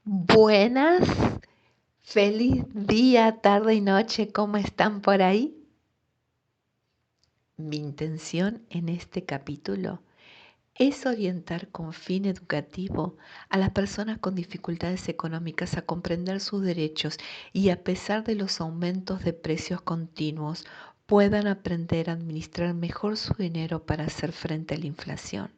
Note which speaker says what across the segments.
Speaker 1: Buenas, feliz día, tarde y noche, ¿cómo están por ahí? Mi intención en este capítulo es orientar con fin educativo a las personas con dificultades económicas a comprender sus derechos y a pesar de los aumentos de precios continuos, puedan aprender a administrar mejor su dinero para hacer frente a la inflación.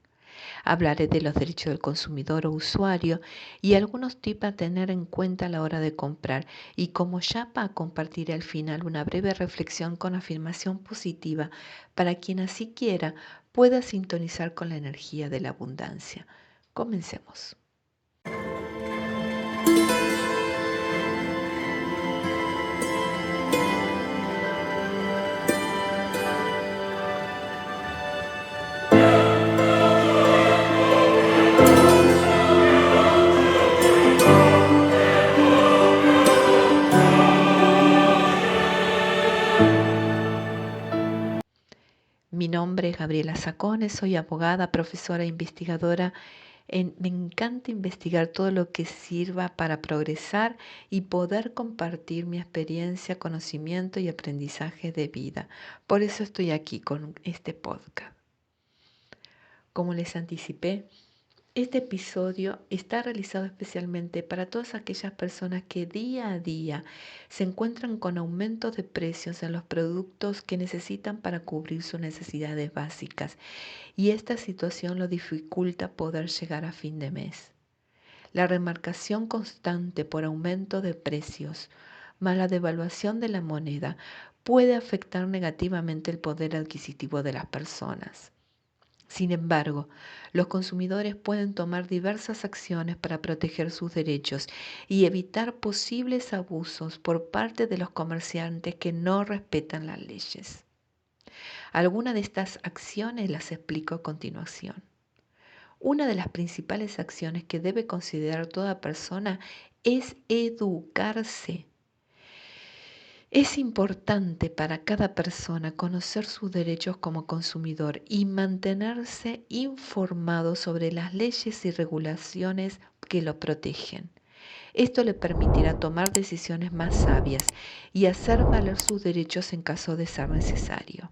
Speaker 1: Hablaré de los derechos del consumidor o usuario y algunos tips a tener en cuenta a la hora de comprar. Y como yapa, compartiré al final una breve reflexión con afirmación positiva para quien así quiera pueda sintonizar con la energía de la abundancia. Comencemos. Mi nombre es Gabriela Sacones, soy abogada, profesora e investigadora. Me encanta investigar todo lo que sirva para progresar y poder compartir mi experiencia, conocimiento y aprendizaje de vida. Por eso estoy aquí con este podcast. Como les anticipé, este episodio está realizado especialmente para todas aquellas personas que día a día se encuentran con aumentos de precios en los productos que necesitan para cubrir sus necesidades básicas y esta situación lo dificulta poder llegar a fin de mes. La remarcación constante por aumento de precios, más la devaluación de la moneda, puede afectar negativamente el poder adquisitivo de las personas. Sin embargo, los consumidores pueden tomar diversas acciones para proteger sus derechos y evitar posibles abusos por parte de los comerciantes que no respetan las leyes. Algunas de estas acciones las explico a continuación. Una de las principales acciones que debe considerar toda persona es educarse. Es importante para cada persona conocer sus derechos como consumidor y mantenerse informado sobre las leyes y regulaciones que lo protegen. Esto le permitirá tomar decisiones más sabias y hacer valer sus derechos en caso de ser necesario.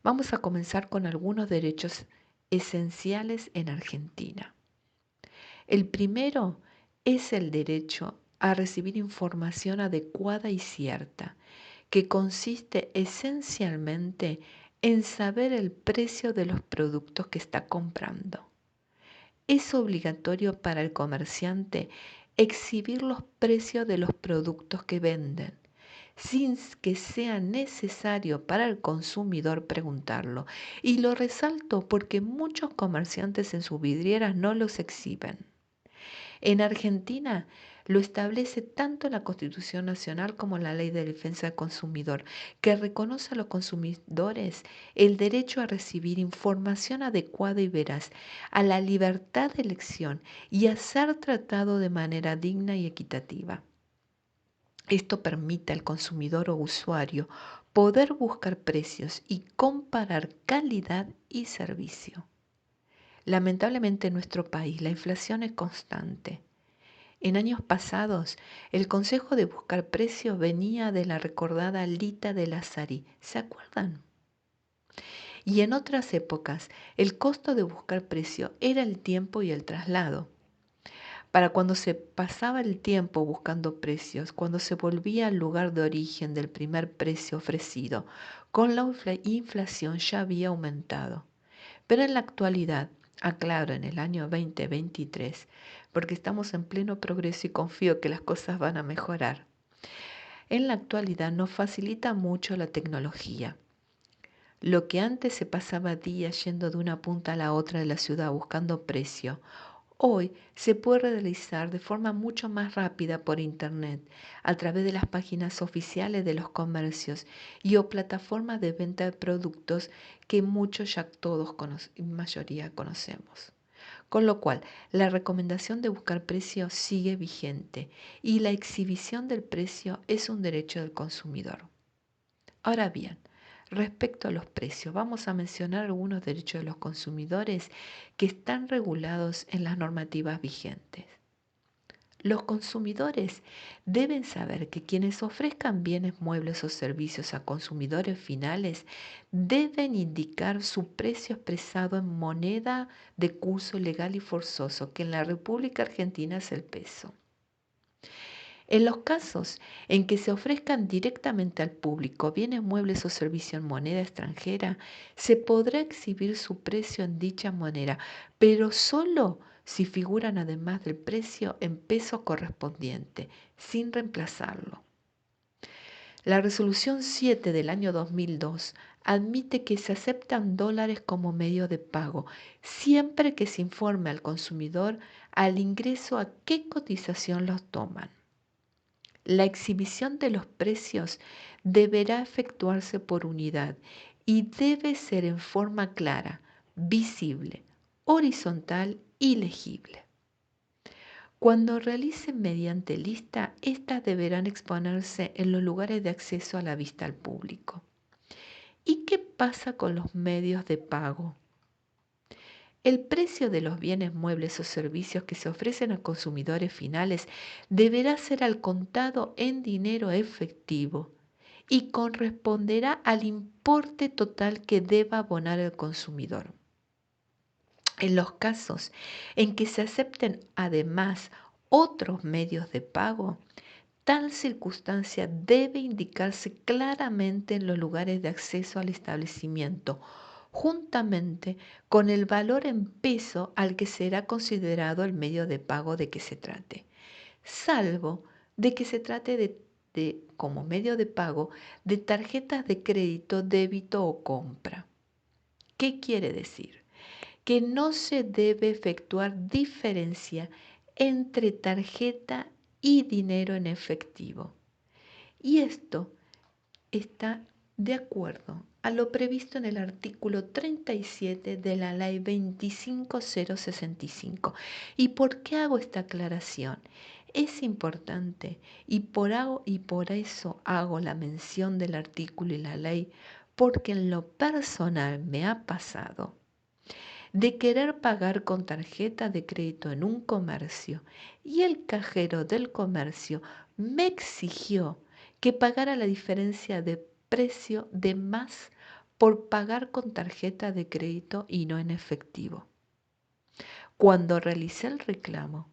Speaker 1: Vamos a comenzar con algunos derechos esenciales en Argentina. El primero es el derecho a recibir información adecuada y cierta, que consiste esencialmente en saber el precio de los productos que está comprando. Es obligatorio para el comerciante exhibir los precios de los productos que venden, sin que sea necesario para el consumidor preguntarlo. Y lo resalto porque muchos comerciantes en sus vidrieras no los exhiben. En Argentina lo establece tanto la Constitución Nacional como la Ley de Defensa del Consumidor, que reconoce a los consumidores el derecho a recibir información adecuada y veraz, a la libertad de elección y a ser tratado de manera digna y equitativa. Esto permite al consumidor o usuario poder buscar precios y comparar calidad y servicio. Lamentablemente en nuestro país la inflación es constante. En años pasados, el consejo de buscar precios venía de la recordada Lita de Lazari. ¿Se acuerdan? Y en otras épocas, el costo de buscar precio era el tiempo y el traslado. Para cuando se pasaba el tiempo buscando precios, cuando se volvía al lugar de origen del primer precio ofrecido, con la inflación ya había aumentado. Pero en la actualidad, aclaro en el año 2023, porque estamos en pleno progreso y confío que las cosas van a mejorar. En la actualidad nos facilita mucho la tecnología. Lo que antes se pasaba días yendo de una punta a la otra de la ciudad buscando precio, hoy se puede realizar de forma mucho más rápida por Internet, a través de las páginas oficiales de los comercios y o plataformas de venta de productos que muchos ya todos, en mayoría conocemos. Con lo cual, la recomendación de buscar precio sigue vigente y la exhibición del precio es un derecho del consumidor. Ahora bien, respecto a los precios, vamos a mencionar algunos derechos de los consumidores que están regulados en las normativas vigentes. Los consumidores deben saber que quienes ofrezcan bienes muebles o servicios a consumidores finales deben indicar su precio expresado en moneda de curso legal y forzoso, que en la República Argentina es el peso. En los casos en que se ofrezcan directamente al público bienes muebles o servicios en moneda extranjera, se podrá exhibir su precio en dicha moneda, pero solo si figuran además del precio en peso correspondiente, sin reemplazarlo. La resolución 7 del año 2002 admite que se aceptan dólares como medio de pago, siempre que se informe al consumidor al ingreso a qué cotización los toman. La exhibición de los precios deberá efectuarse por unidad y debe ser en forma clara, visible, horizontal y legible. Cuando realicen mediante lista, estas deberán exponerse en los lugares de acceso a la vista al público. ¿Y qué pasa con los medios de pago? El precio de los bienes muebles o servicios que se ofrecen a consumidores finales deberá ser al contado en dinero efectivo y corresponderá al importe total que deba abonar el consumidor. En los casos en que se acepten además otros medios de pago, tal circunstancia debe indicarse claramente en los lugares de acceso al establecimiento, juntamente con el valor en peso al que será considerado el medio de pago de que se trate, salvo de que se trate como medio de pago de tarjetas de crédito, débito o compra. ¿Qué quiere decir? Que no se debe efectuar diferencia entre tarjeta y dinero en efectivo. Y esto está de acuerdo a lo previsto en el artículo 37 de la Ley 25065. ¿Y por qué hago esta aclaración? Es importante y por eso hago la mención del artículo y la ley, porque en lo personal me ha pasado de querer pagar con tarjeta de crédito en un comercio y el cajero del comercio me exigió que pagara la diferencia de precio de más por pagar con tarjeta de crédito y no en efectivo. Cuando realicé el reclamo,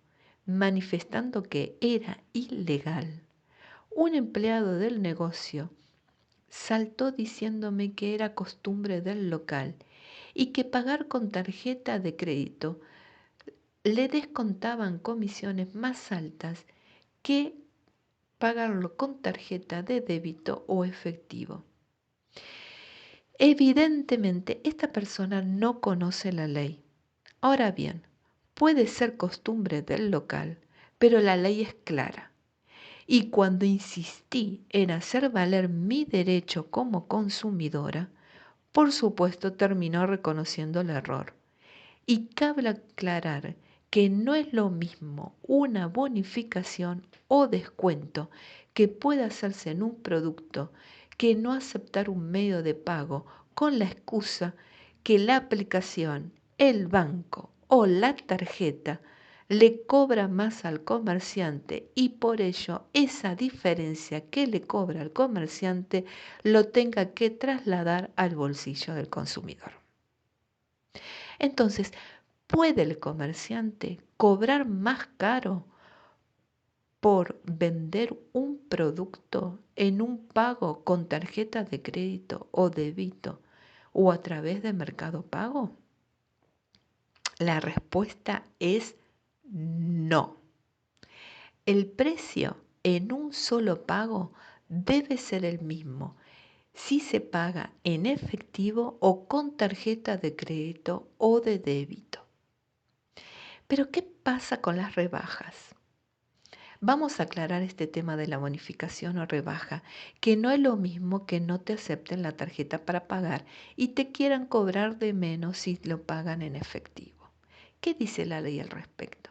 Speaker 1: manifestando que era ilegal, un empleado del negocio saltó diciéndome que era costumbre del local y que pagar con tarjeta de crédito le descontaban comisiones más altas que pagarlo con tarjeta de débito o efectivo. Evidentemente, esta persona no conoce la ley. Ahora bien, puede ser costumbre del local, pero la ley es clara. Y cuando insistí en hacer valer mi derecho como consumidora, por supuesto terminó reconociendo el error. Y cabe aclarar que no es lo mismo una bonificación o descuento que pueda hacerse en un producto que no aceptar un medio de pago con la excusa que la aplicación, el banco o la tarjeta le cobra más al comerciante y por ello esa diferencia que le cobra al comerciante lo tenga que trasladar al bolsillo del consumidor. Entonces, ¿puede el comerciante cobrar más caro por vender un producto en un pago con tarjeta de crédito o débito o a través de Mercado Pago? La respuesta es no. El precio en un solo pago debe ser el mismo si se paga en efectivo o con tarjeta de crédito o de débito. Pero ¿qué pasa con las rebajas? Vamos a aclarar este tema de la bonificación o rebaja, que no es lo mismo que no te acepten la tarjeta para pagar y te quieran cobrar de menos si lo pagan en efectivo. ¿Qué dice la ley al respecto?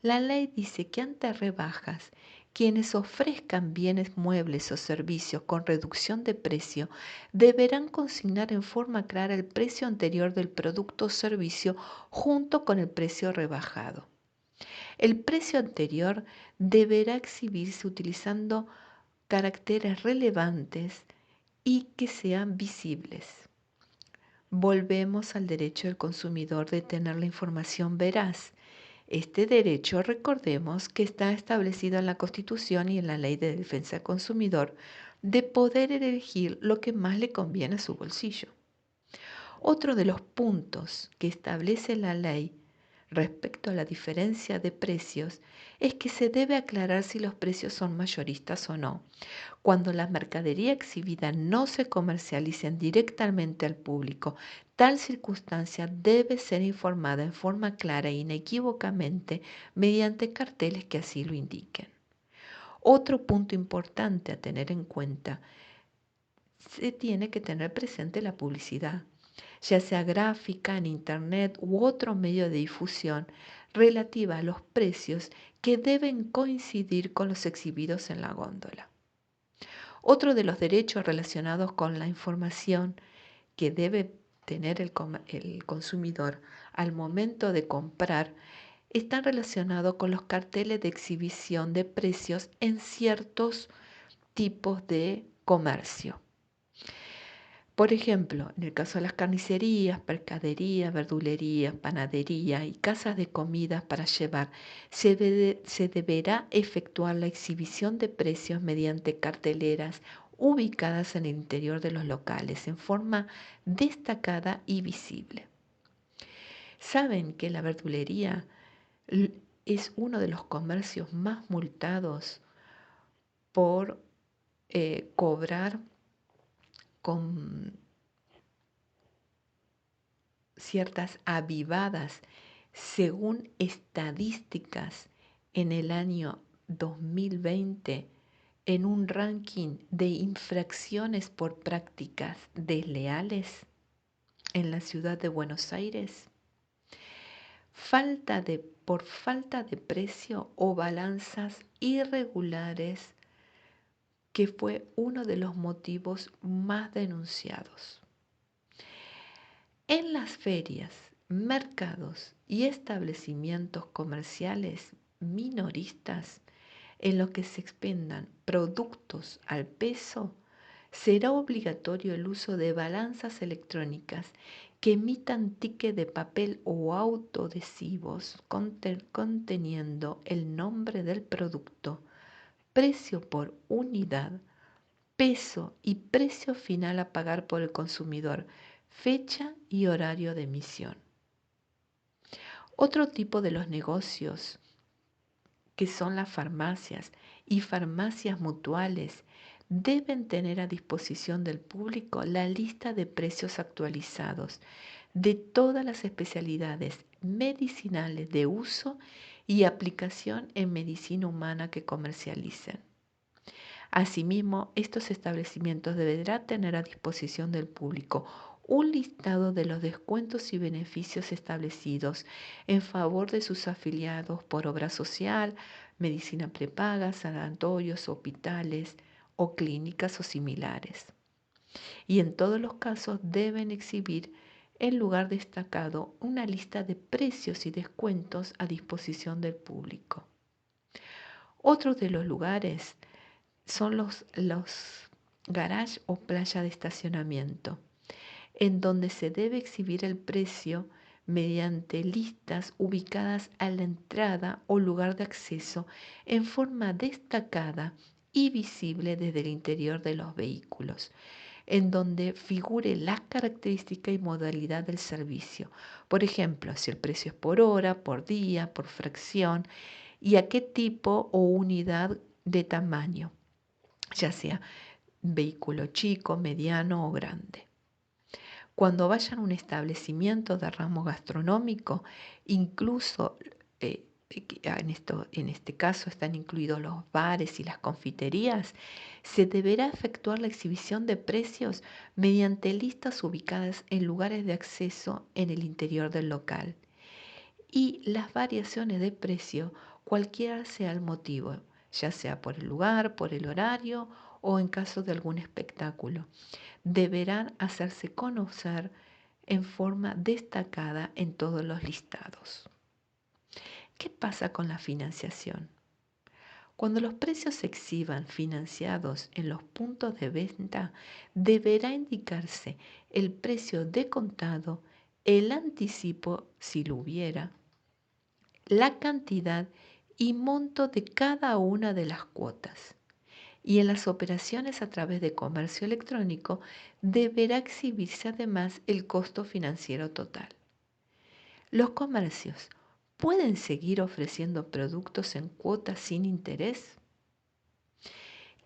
Speaker 1: La ley dice que ante rebajas, quienes ofrezcan bienes muebles o servicios con reducción de precio deberán consignar en forma clara el precio anterior del producto o servicio junto con el precio rebajado. El precio anterior deberá exhibirse utilizando caracteres relevantes y que sean visibles. Volvemos al derecho del consumidor de tener la información veraz. Este derecho, recordemos que está establecido en la Constitución y en la Ley de Defensa del Consumidor, de poder elegir lo que más le conviene a su bolsillo. Otro de los puntos que establece la ley respecto a la diferencia de precios es que se debe aclarar si los precios son mayoristas o no. Cuando la mercadería exhibida no se comercialicen directamente al público, tal circunstancia debe ser informada en forma clara e inequívocamente mediante carteles que así lo indiquen. Otro punto importante a tener en cuenta, se tiene que tener presente la publicidad, ya sea gráfica, en internet u otro medio de difusión, relativa a los precios que deben coincidir con los exhibidos en la góndola. Otro de los derechos relacionados con la información que debe tener el consumidor al momento de comprar están relacionados con los carteles de exhibición de precios en ciertos tipos de comercio. Por ejemplo, en el caso de las carnicerías, pescaderías, verdulerías, panaderías y casas de comidas para llevar, se deberá efectuar la exhibición de precios mediante carteleras ubicadas en el interior de los locales en forma destacada y visible. Saben que la verdulería es uno de los comercios más multados por cobrar con ciertas avivadas. Según estadísticas en el año 2020, en un ranking de infracciones por prácticas desleales en la ciudad de Buenos Aires, por falta de precio o balanzas irregulares, que fue uno de los motivos más denunciados. En las ferias, mercados y establecimientos comerciales minoristas en los que se expendan productos al peso, será obligatorio el uso de balanzas electrónicas que emitan ticket de papel o autoadhesivos conteniendo el nombre del producto, precio por unidad, peso y precio final a pagar por el consumidor, fecha y horario de emisión. Otro tipo de los negocios, que son las farmacias y farmacias mutuales, deben tener a disposición del público la lista de precios actualizados de todas las especialidades medicinales de uso y aplicación en medicina humana que comercialicen. Asimismo, estos establecimientos deberán tener a disposición del público un listado de los descuentos y beneficios establecidos en favor de sus afiliados por obra social, medicina prepaga, sanatorios, hospitales o clínicas o similares. Y en todos los casos deben exhibir en lugar destacado una lista de precios y descuentos a disposición del público. Otro de los lugares son los garage o playa de estacionamiento, en donde se debe exhibir el precio mediante listas ubicadas a la entrada o lugar de acceso en forma destacada y visible desde el interior de los vehículos, en donde figure la característica y modalidad del servicio. Por ejemplo, si el precio es por hora, por día, por fracción y a qué tipo o unidad de tamaño, ya sea vehículo chico, mediano o grande. Cuando vayan a un establecimiento de ramo gastronómico, incluso en este caso están incluidos los bares y las confiterías, se deberá efectuar la exhibición de precios mediante listas ubicadas en lugares de acceso en el interior del local. Y las variaciones de precio, cualquiera sea el motivo, ya sea por el lugar, por el horario o en caso de algún espectáculo, deberán hacerse conocer en forma destacada en todos los listados. ¿Qué pasa con la financiación? Cuando los precios se exhiban financiados en los puntos de venta, deberá indicarse el precio de contado, el anticipo si lo hubiera, la cantidad y monto de cada una de las cuotas. Y en las operaciones a través de comercio electrónico deberá exhibirse además el costo financiero total. Los comercios pueden seguir ofreciendo productos en cuotas sin interés.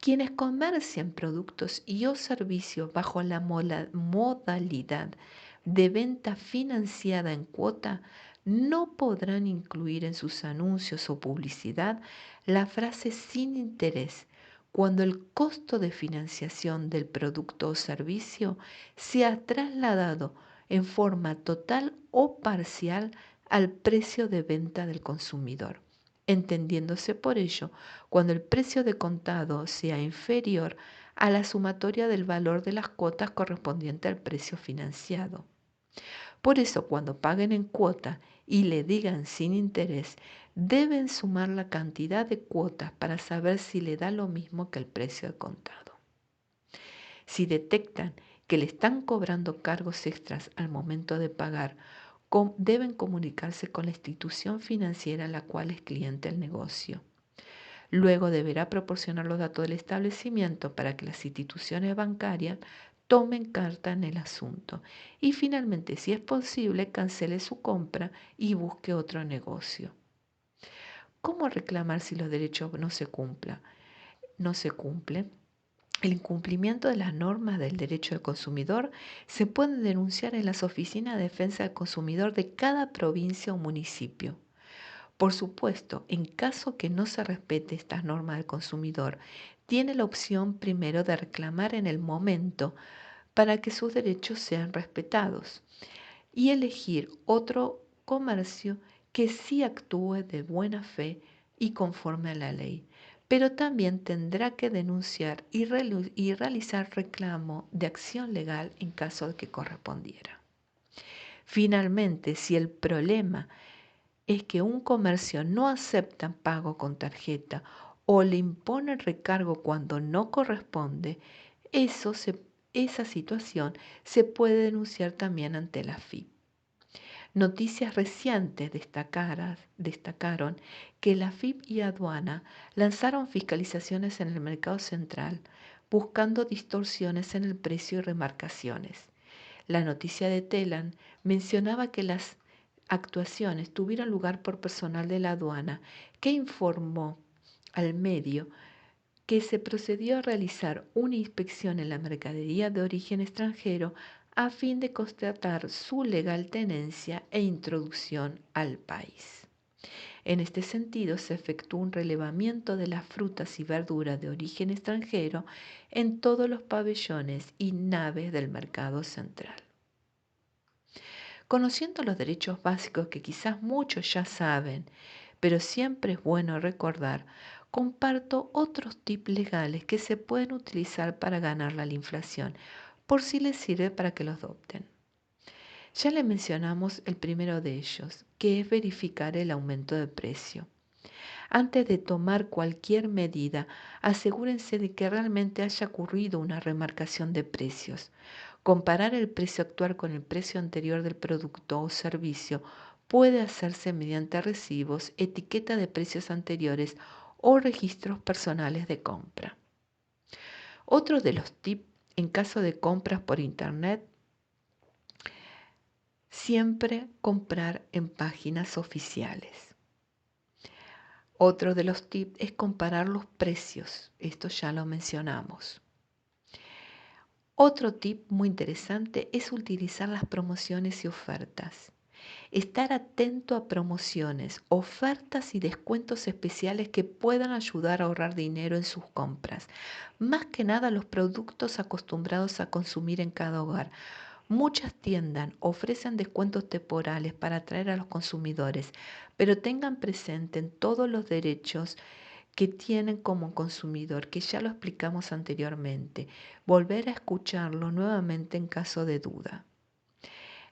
Speaker 1: Quienes comercian productos y o servicios bajo la modalidad de venta financiada en cuota no podrán incluir en sus anuncios o publicidad la frase sin interés cuando el costo de financiación del producto o servicio se ha trasladado en forma total o parcial al precio de venta del consumidor, entendiéndose por ello cuando el precio de contado sea inferior a la sumatoria del valor de las cuotas correspondiente al precio financiado. Por eso, cuando paguen en cuota y le digan sin interés, deben sumar la cantidad de cuotas para saber si le da lo mismo que el precio de contado. Si detectan que le están cobrando cargos extras al momento de pagar, deben comunicarse con la institución financiera a la cual es cliente el negocio. Luego deberá proporcionar los datos del establecimiento para que las instituciones bancarias tomen carta en el asunto. Y finalmente, si es posible, cancele su compra y busque otro negocio. ¿Cómo reclamar si los derechos no se cumplen? No se cumplen. El incumplimiento de las normas del derecho del consumidor se puede denunciar en las oficinas de defensa del consumidor de cada provincia o municipio. Por supuesto, en caso que no se respete estas normas del consumidor, tiene la opción primero de reclamar en el momento para que sus derechos sean respetados y elegir otro comercio que sí actúe de buena fe y conforme a la ley. Pero también tendrá que denunciar y realizar reclamo de acción legal en caso de que correspondiera. Finalmente, si el problema es que un comercio no acepta pago con tarjeta o le impone recargo cuando no corresponde, esa situación se puede denunciar también ante la FIP. Noticias recientes destacaron que la FIP y Aduana lanzaron fiscalizaciones en el mercado central buscando distorsiones en el precio y remarcaciones. La noticia de Telan mencionaba que las actuaciones tuvieron lugar por personal de la aduana que informó al medio que se procedió a realizar una inspección en la mercadería de origen extranjero a fin de constatar su legal tenencia e introducción al país. En este sentido, se efectuó un relevamiento de las frutas y verduras de origen extranjero en todos los pabellones y naves del mercado central. Conociendo los derechos básicos que quizás muchos ya saben, pero siempre es bueno recordar, comparto otros tips legales que se pueden utilizar para ganarle a la inflación, por si les sirve para que los adopten. Ya le mencionamos el primero de ellos, que es verificar el aumento de precio. Antes de tomar cualquier medida, asegúrense de que realmente haya ocurrido una remarcación de precios. Comparar el precio actual con el precio anterior del producto o servicio puede hacerse mediante recibos, etiqueta de precios anteriores o registros personales de compra. Otro de los tips en caso de compras por Internet, siempre comprar en páginas oficiales. Otro de los tips es comparar los precios. Esto ya lo mencionamos. Otro tip muy interesante es utilizar las promociones y ofertas. Estar atento a promociones, ofertas y descuentos especiales que puedan ayudar a ahorrar dinero en sus compras. Más que nada los productos acostumbrados a consumir en cada hogar. Muchas tiendas ofrecen descuentos temporales para atraer a los consumidores, pero tengan presente en todos los derechos que tienen como consumidor, que ya lo explicamos anteriormente. Volver a escucharlo nuevamente en caso de duda.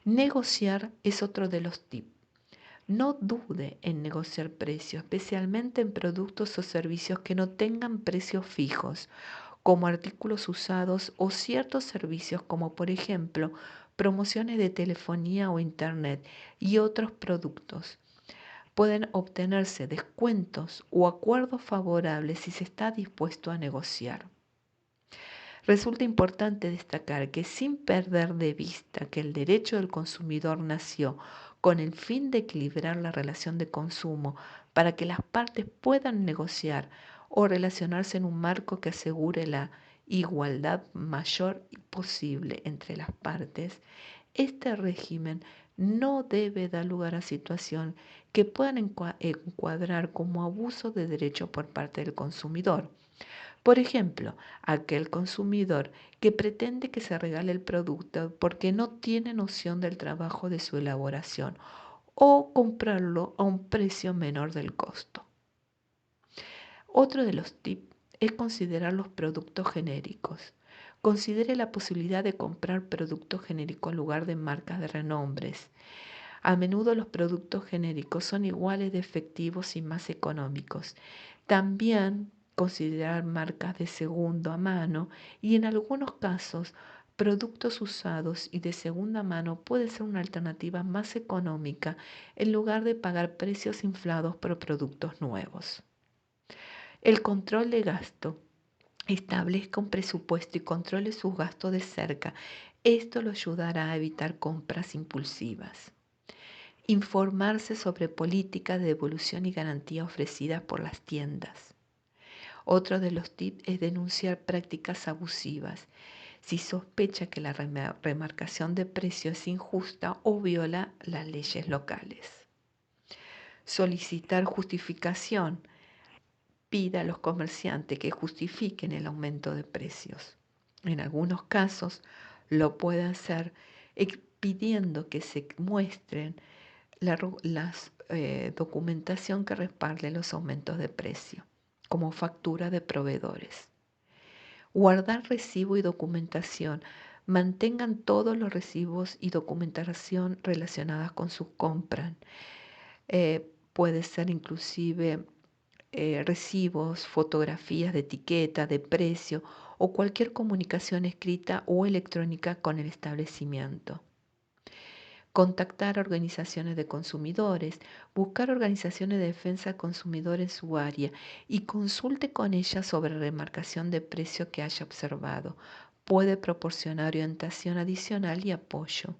Speaker 1: Negociar es otro de los tips. No dude en negociar precios, especialmente en productos o servicios que no tengan precios fijos, como artículos usados o ciertos servicios como por ejemplo promociones de telefonía o internet y otros productos. Pueden obtenerse descuentos o acuerdos favorables si se está dispuesto a negociar. Resulta importante destacar que sin perder de vista que el derecho del consumidor nació con el fin de equilibrar la relación de consumo para que las partes puedan negociar o relacionarse en un marco que asegure la igualdad mayor posible entre las partes, este régimen no debe dar lugar a situaciones que puedan encuadrar como abuso de derecho por parte del consumidor. Por ejemplo, aquel consumidor que pretende que se regale el producto porque no tiene noción del trabajo de su elaboración o comprarlo a un precio menor del costo. Otro de los tips es considerar los productos genéricos. Considere la posibilidad de comprar productos genéricos en lugar de marcas de renombres. A menudo los productos genéricos son iguales de efectivos y más económicos. También considerar marcas de segundo a mano y en algunos casos productos usados y de segunda mano puede ser una alternativa más económica en lugar de pagar precios inflados por productos nuevos. El control de gasto. Establezca un presupuesto y controle sus gastos de cerca. Esto lo ayudará a evitar compras impulsivas. Informarse sobre políticas de devolución y garantía ofrecidas por las tiendas. Otro de los tips es denunciar prácticas abusivas. Si sospecha que la remarcación de precios es injusta o viola las leyes locales. Solicitar justificación. Pida a los comerciantes que justifiquen el aumento de precios. En algunos casos lo puede hacer pidiendo que se muestren la documentación que respalde los aumentos de precio, como factura de proveedores. Guardar recibo y documentación. Mantengan todos los recibos y documentación relacionadas con sus compras. Puede ser inclusive recibos, fotografías de etiqueta, de precio o cualquier comunicación escrita o electrónica con el establecimiento. Contactar a organizaciones de consumidores, buscar organizaciones de defensa del consumidor en su área y consulte con ellas sobre remarcación de precio que haya observado. Puede proporcionar orientación adicional y apoyo.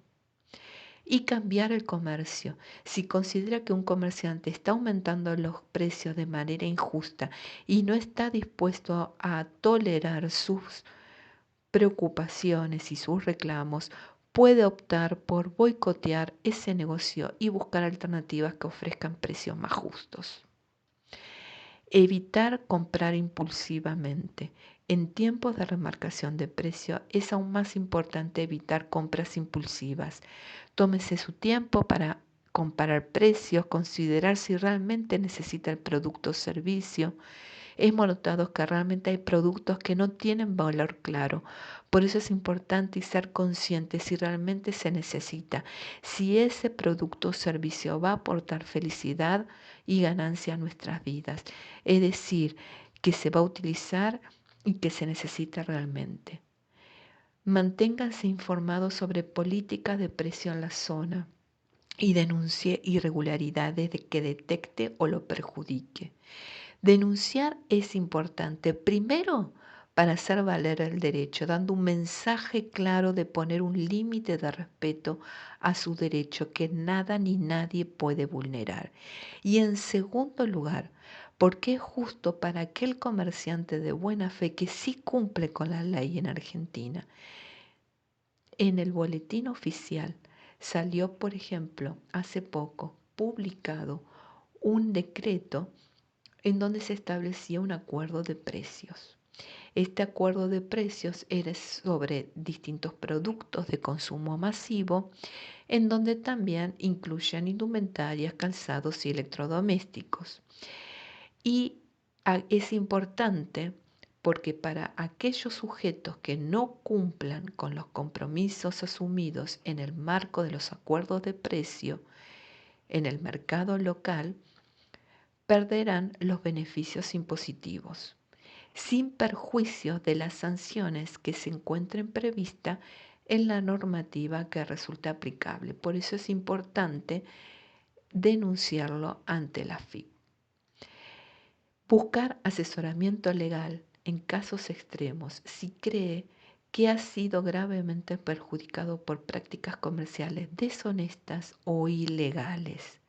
Speaker 1: Y cambiar el comercio. Si considera que un comerciante está aumentando los precios de manera injusta y no está dispuesto a tolerar sus preocupaciones y sus reclamos, puede optar por boicotear ese negocio y buscar alternativas que ofrezcan precios más justos. Evitar comprar impulsivamente. En tiempos de remarcación de precio es aún más importante evitar compras impulsivas. Tómese su tiempo para comparar precios, considerar si realmente necesita el producto o servicio. Hemos notado que realmente hay productos que no tienen valor claro. Por eso es importante ser consciente si realmente se necesita, si ese producto o servicio va a aportar felicidad y ganancia a nuestras vidas. Es decir, que se va a utilizar y que se necesita realmente. Manténganse informados sobre políticas de precio en la zona y denuncie irregularidades de que detecte o lo perjudique. Denunciar es importante, primero, para hacer valer el derecho, dando un mensaje claro de poner un límite de respeto a su derecho que nada ni nadie puede vulnerar. Y en segundo lugar, porque es justo para aquel comerciante de buena fe que sí cumple con la ley en Argentina. En el boletín oficial salió, por ejemplo, hace poco publicado un decreto en donde se establecía un acuerdo de precios. Este acuerdo de precios era sobre distintos productos de consumo masivo, en donde también incluían indumentarias, calzados y electrodomésticos. Y es importante porque para aquellos sujetos que no cumplan con los compromisos asumidos en el marco de los acuerdos de precio, en el mercado local perderán los beneficios impositivos, sin perjuicio de las sanciones que se encuentren previstas en la normativa que resulta aplicable. Por eso es importante denunciarlo ante la FIP. Buscar asesoramiento legal en casos extremos si cree que ha sido gravemente perjudicado por prácticas comerciales deshonestas o ilegales.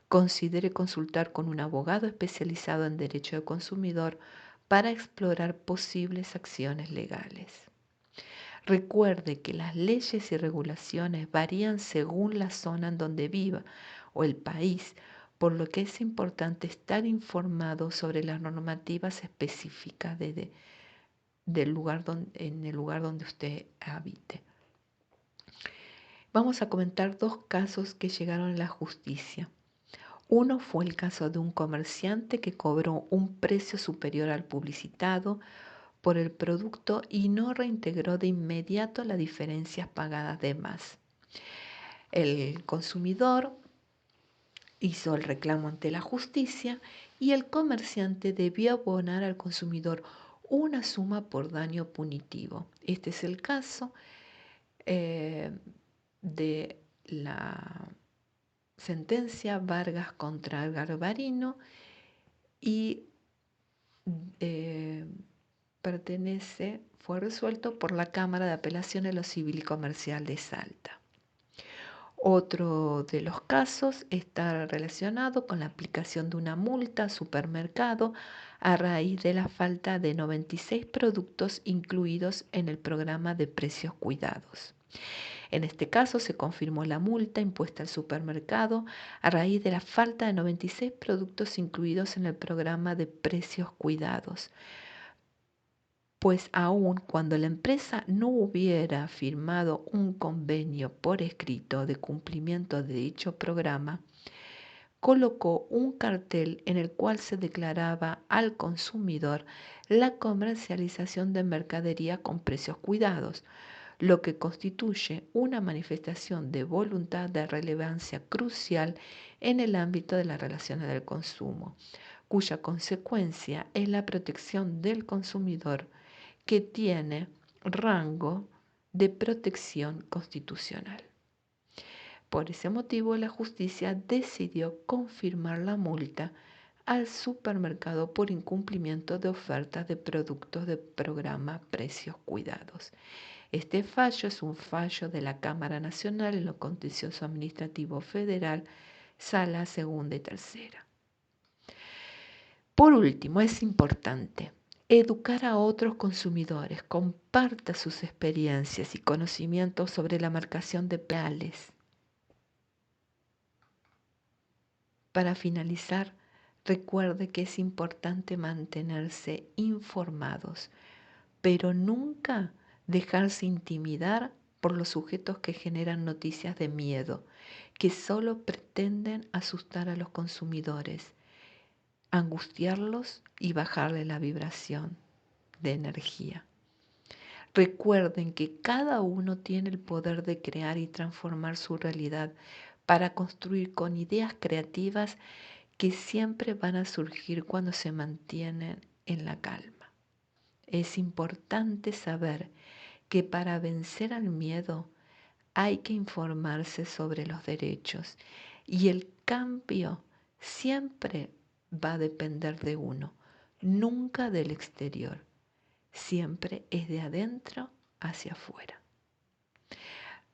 Speaker 1: Considere consultar con un abogado especializado en derecho del consumidor para explorar posibles acciones legales. Recuerde que las leyes y regulaciones varían según la zona en donde viva o el país, por lo que es importante estar informado sobre las normativas específicas del lugar en el lugar donde usted habite. Vamos a comentar dos casos que llegaron a la justicia. Uno fue el caso de un comerciante que cobró un precio superior al publicitado por el producto y no reintegró de inmediato las diferencias pagadas de más. El consumidor hizo el reclamo ante la justicia y el comerciante debió abonar al consumidor una suma por daño punitivo. Este es el caso de la sentencia Vargas contra Garbarino y fue resuelto por la Cámara de Apelaciones de lo Civil y Comercial de Salta. Otro de los casos está relacionado con la aplicación de una multa a supermercado a raíz de la falta de 96 productos incluidos en el programa de precios cuidados. En este caso se confirmó la multa impuesta al supermercado a raíz de la falta de 96 productos incluidos en el programa de precios cuidados. Pues aun cuando la empresa no hubiera firmado un convenio por escrito de cumplimiento de dicho programa, colocó un cartel en el cual se declaraba al consumidor la comercialización de mercadería con precios cuidados, lo que constituye una manifestación de voluntad de relevancia crucial en el ámbito de las relaciones del consumo, cuya consecuencia es la protección del consumidor, que tiene rango de protección constitucional. Por ese motivo, la justicia decidió confirmar la multa al supermercado por incumplimiento de ofertas de productos de programa Precios Cuidados. Este fallo es un fallo de la Cámara Nacional en lo Contencioso Administrativo Federal, Sala Segunda y Tercera. Por último, es importante educar a otros consumidores, comparta sus experiencias y conocimientos sobre la marcación de penales. Para finalizar, recuerde que es importante mantenerse informados, pero nunca dejarse intimidar por los sujetos que generan noticias de miedo, que solo pretenden asustar a los consumidores, angustiarlos y bajarle la vibración de energía. Recuerden que cada uno tiene el poder de crear y transformar su realidad para construir con ideas creativas que siempre van a surgir cuando se mantienen en la calma. Es importante saber que para vencer al miedo hay que informarse sobre los derechos y el cambio siempre va a depender de uno, nunca del exterior. Siempre es de adentro hacia afuera.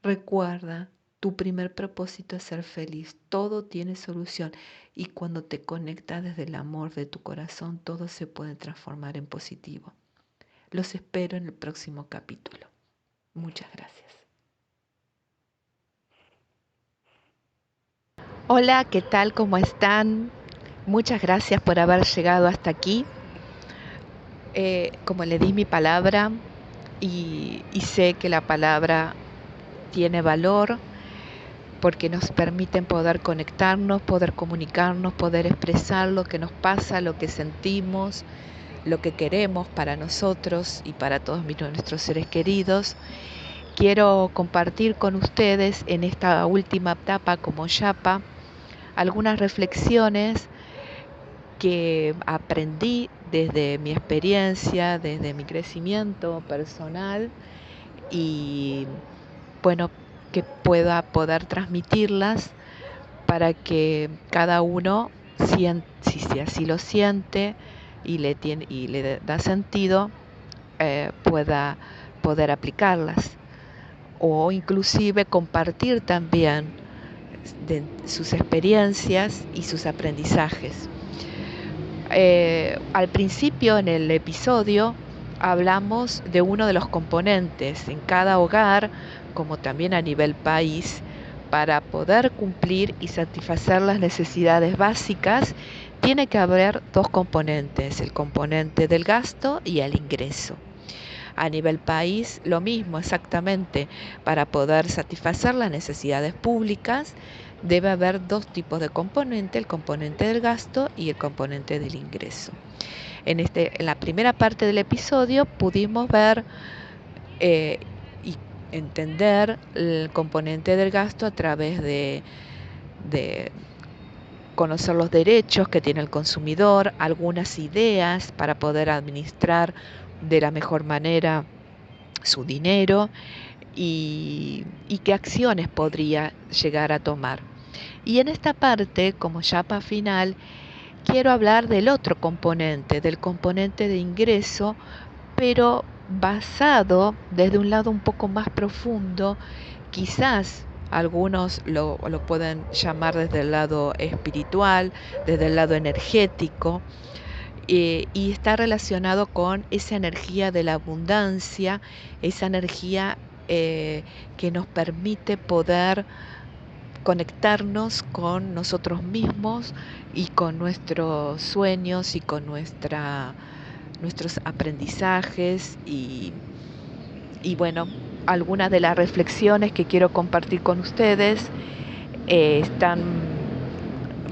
Speaker 1: Recuerda, tu primer propósito es ser feliz. Todo tiene solución y cuando te conectas desde el amor de tu corazón, todo se puede transformar en positivo. Los espero en el próximo capítulo. Muchas gracias. Hola, ¿qué tal? ¿Cómo están? Muchas gracias por haber llegado hasta aquí. Como le di mi palabra y sé que la palabra tiene valor porque nos permiten poder conectarnos, poder comunicarnos, poder expresar lo que nos pasa, lo que sentimos, lo que queremos para nosotros y para todos nuestros seres queridos. Quiero compartir con ustedes en esta última etapa como Yapa algunas reflexiones que aprendí desde mi experiencia, desde mi crecimiento personal y bueno, que pueda poder transmitirlas para que cada uno, si así lo siente y le da sentido, pueda poder aplicarlas o inclusive compartir también de sus experiencias y sus aprendizajes. Al principio en el episodio hablamos de uno de los componentes en cada hogar, como también a nivel país, para poder cumplir y satisfacer las necesidades básicas, tiene que haber dos componentes, el componente del gasto y el ingreso. A nivel país, lo mismo exactamente. Para poder satisfacer las necesidades públicas, debe haber dos tipos de componente, el componente del gasto y el componente del ingreso. En la primera parte del episodio pudimos ver y entender el componente del gasto a través de conocer los derechos que tiene el consumidor, algunas ideas para poder administrar de la mejor manera su dinero y qué acciones podría llegar a tomar. Y en esta parte, como chapa final, quiero hablar del otro componente, del componente de ingreso, pero basado desde un lado un poco más profundo, quizás algunos lo pueden llamar desde el lado espiritual, desde el lado energético, y está relacionado con esa energía de la abundancia, esa energía que nos permite poder conectarnos con nosotros mismos y con nuestros sueños y con nuestros aprendizajes y bueno, algunas de las reflexiones que quiero compartir con ustedes están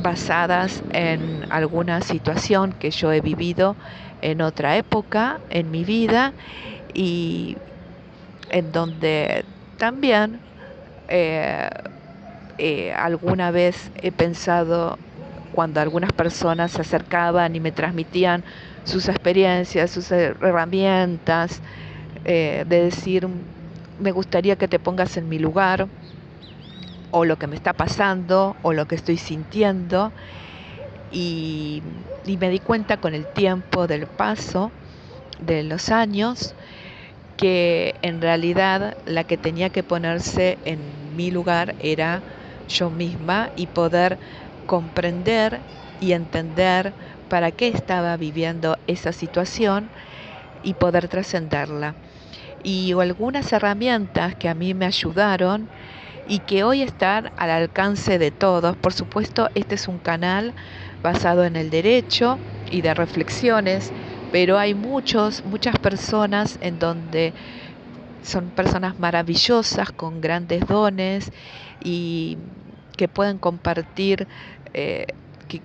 Speaker 1: basadas en alguna situación que yo he vivido en otra época en mi vida y en donde también alguna vez he pensado cuando algunas personas se acercaban y me transmitían sus experiencias, sus herramientas, de decir, me gustaría que te pongas en mi lugar, o lo que me está pasando, o lo que estoy sintiendo, y me di cuenta con el tiempo del paso de los años que en realidad la que tenía que ponerse en mi lugar era yo misma y poder comprender y entender para qué estaba viviendo esa situación y poder trascenderla. Y algunas herramientas que a mí me ayudaron y que hoy están al alcance de todos. Por supuesto, este es un canal basado en el derecho y de reflexiones, pero hay muchas personas en donde son personas maravillosas con grandes dones y que pueden compartir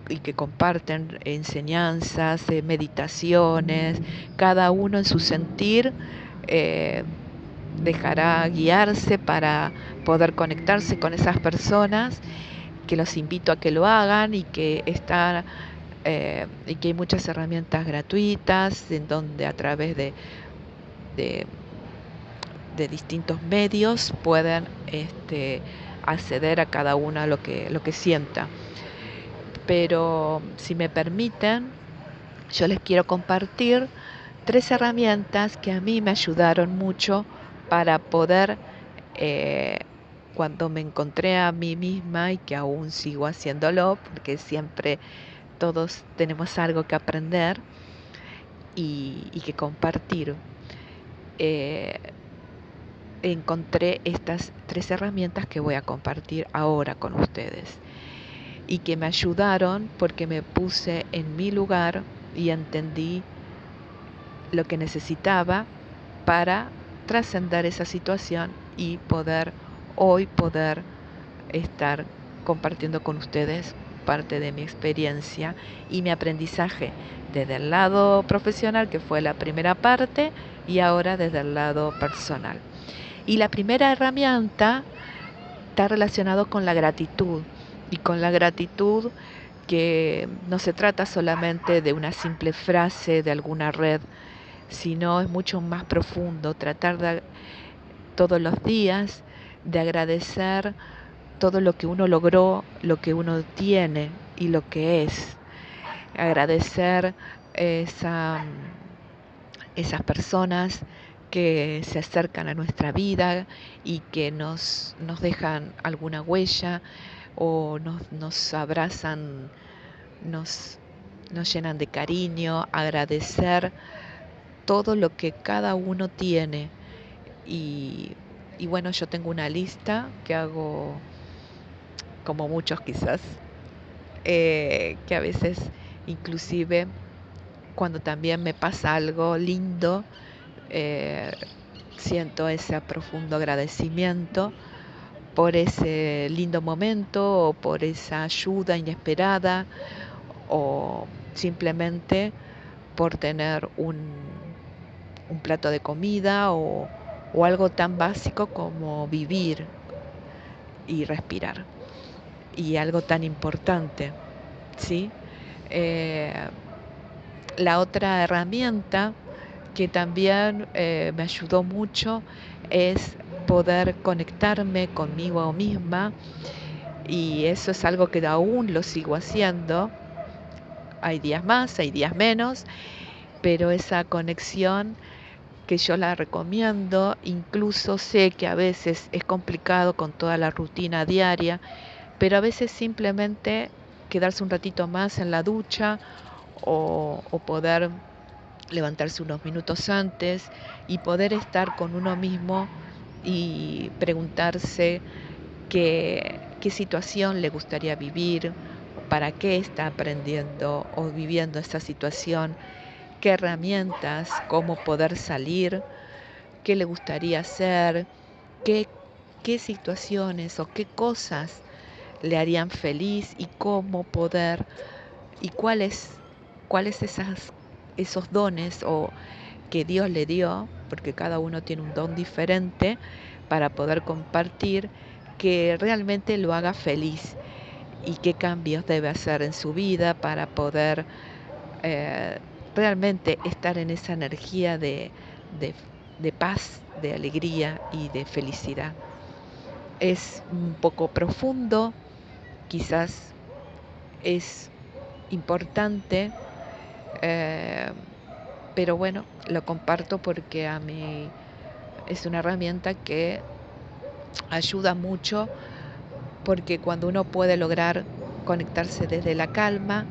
Speaker 1: y que comparten enseñanzas, meditaciones, cada uno en su sentir eh, dejará guiarse para poder conectarse con esas personas, que los invito a que lo hagan y que y que hay muchas herramientas gratuitas en donde a través de, de distintos medios pueden acceder a cada una lo que sienta. Pero si me permiten, yo les quiero compartir 3 herramientas que a mí me ayudaron mucho para poder, eh, cuando me encontré a mí misma y que aún sigo haciéndolo, porque siempre todos tenemos algo que aprender y que compartir. Encontré estas 3 herramientas que voy a compartir ahora con ustedes y que me ayudaron porque me puse en mi lugar y entendí lo que necesitaba para trascender esa situación y poder estar compartiendo con ustedes parte de mi experiencia y mi aprendizaje desde el lado profesional, que fue la primera parte, y ahora desde el lado personal. Y la primera herramienta está relacionado con la gratitud Y con la gratitud, que no se trata solamente de una simple frase de alguna red, sino es mucho más profundo, tratar de todos los días de agradecer todo lo que uno logró, lo que uno tiene y lo que es. Agradecer esa, esas personas que se acercan a nuestra vida y que nos dejan alguna huella o nos abrazan, nos, nos llenan de cariño, agradecer todo lo que cada uno tiene. Y, y bueno, yo tengo una lista que hago, como muchos quizás, que a veces inclusive cuando también me pasa algo lindo, eh, siento ese profundo agradecimiento por ese lindo momento o por esa ayuda inesperada o simplemente por tener un plato de comida o algo tan básico como vivir y respirar y algo tan importante, ¿sí? Eh, la otra herramienta que también me ayudó mucho es poder conectarme conmigo misma, y eso es algo que aún lo sigo haciendo. Hay días más, hay días menos, pero esa conexión que yo la recomiendo, incluso sé que a veces es complicado con toda la rutina diaria, pero a veces simplemente quedarse un ratito más en la ducha o poder levantarse unos minutos antes y poder estar con uno mismo y preguntarse qué situación le gustaría vivir, para qué está aprendiendo o viviendo esta situación, qué herramientas, cómo poder salir, qué le gustaría hacer, qué, qué situaciones o qué cosas le harían feliz y cómo poder y cuáles esos dones o que Dios le dio, porque cada uno tiene un don diferente para poder compartir, que realmente lo haga feliz y qué cambios debe hacer en su vida para poder eh, realmente estar en esa energía de, de paz, de alegría y de felicidad. Es un poco profundo, quizás es importante, eh, pero bueno, lo comparto porque a mí es una herramienta que ayuda mucho, porque cuando uno puede lograr conectarse desde la calma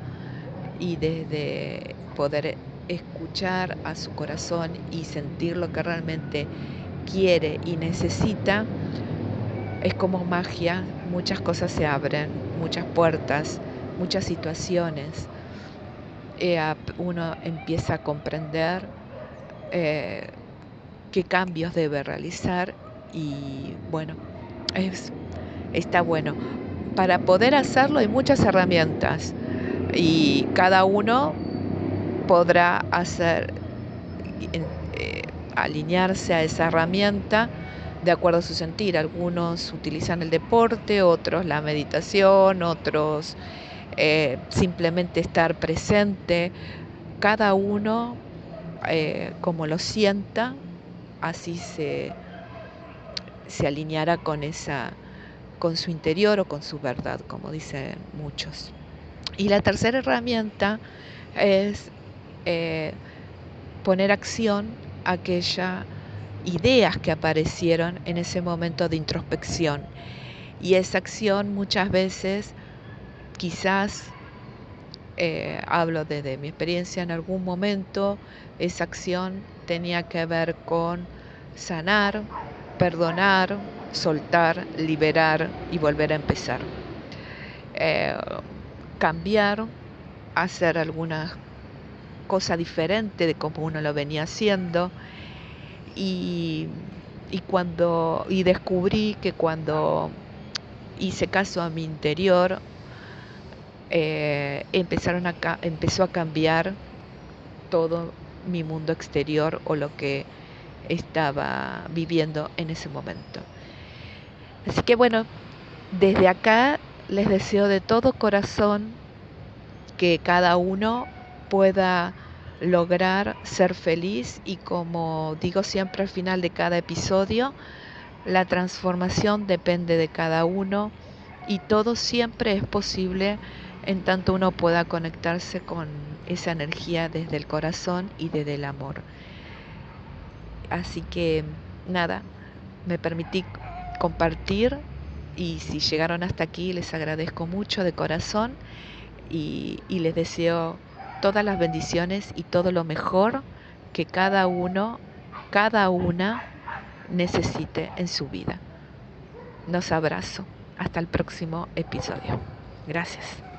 Speaker 1: y desde poder escuchar a su corazón y sentir lo que realmente quiere y necesita, es como magia, muchas cosas se abren, muchas puertas, muchas situaciones. Uno empieza a comprender eh, qué cambios debe realizar y bueno, es, está bueno. Para poder hacerlo hay muchas herramientas y cada uno podrá hacer, eh, alinearse a esa herramienta de acuerdo a su sentir. Algunos utilizan el deporte, otros la meditación, otros simplemente estar presente. Cada uno como lo sienta, así se alineará con con su interior o con su verdad, como dicen muchos. Y la tercera herramienta es eh, poner acción a aquellas ideas que aparecieron en ese momento de introspección. Y esa acción muchas veces, quizás, hablo desde mi experiencia, en algún momento esa acción tenía que ver con sanar, perdonar, soltar, liberar y volver a empezar. Eh, Cambiar, hacer alguna cosa diferente de como uno lo venía haciendo, y, y descubrí que cuando hice caso a mi interior, empezó a cambiar todo mi mundo exterior o lo que estaba viviendo en ese momento. Así que bueno, desde acá Les deseo de todo corazón que cada uno pueda lograr ser feliz y, como digo siempre al final de cada episodio, la transformación depende de cada uno y todo siempre es posible en tanto uno pueda conectarse con esa energía desde el corazón y desde el amor. Así que nada, me permití compartir y si llegaron hasta aquí les agradezco mucho de corazón y les deseo todas las bendiciones y todo lo mejor que cada uno, cada una necesite en su vida. Los abrazo. Hasta el próximo episodio. Gracias.